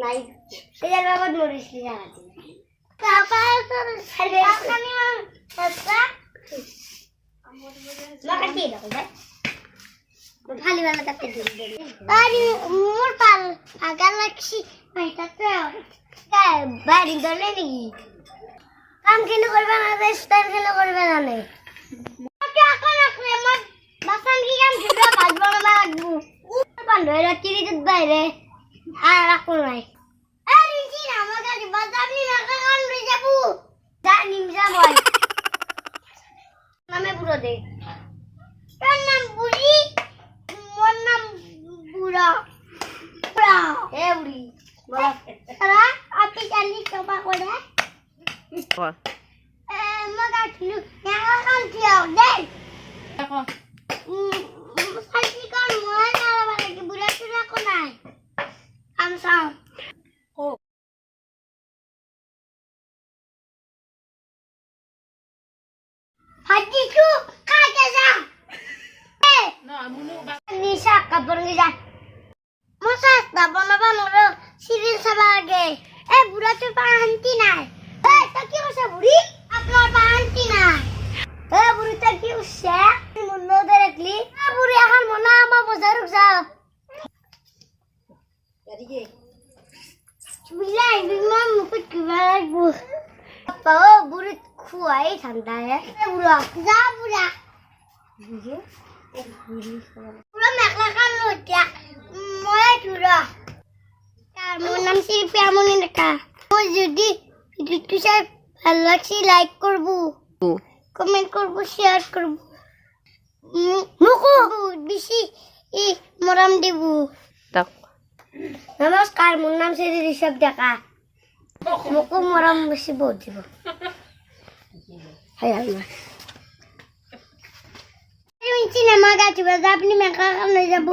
নাই তেজার বাবা মরিস নি জানাতে মোর পাল আগা লাগছি বাড়ি ধরলে নাকি কাম কেন করবে না স্টাইল কেন করবে না বাসান কি কাম ছিল ভাজবো না লাগবো বন্ধ হয়ে তিরিজত বাইরে আর রাখো নাই আরে জি না আমার কাছে বাজার নি না কাম রে যাবো জানি যাব নামে বুড়ো দে তোর নাম বুড়ি মোর নাম বুড়া বুড়া এ বুড়ি বলা সারা আপনি জানি কবা করে মগা ছিল না কাম ছিল দে দেখো সাইকি কোন মোয় না বাবা কি বুড়া চুরা কো নাই আম সাও ও হাজি চু কাকে যা না মুনু নিশা কাপড় নিশা মশা বাবা মোর সিরিয়াল সবা আগে এ বুড়া চুর পাহান্তি নাই এ তা কি হইছে বুড়ি আপনার পাহান্তি নাই এ বুড়ি তা কি হইছে মুন্নো দেখলি এ বুড়ি এখন মনা আমা বাজার যাও এদিকে বিলাই বিমান মুকুট কিবা লাগবো পাও বুড়ি খুয়াই ঠান্ডা এ বুড়া যা বুড়া বুঝে পুরো মেখলা কান লইয়া মই চুরা তার মোর নাম শিল্পী আমনি লেখা ও যদি ভিডিওটি ভালো লাগছে লাইক করব কমেন্ট করব শেয়ার করব মুকু বেশি মরাম দেব নমস্কার মোর নাম শ্রী ঋষভ ডাকা মুকু মরাম বেশি বহুত দিব হাই হাই চিনেমা গাছ আপনি মেকা কাম লই যাব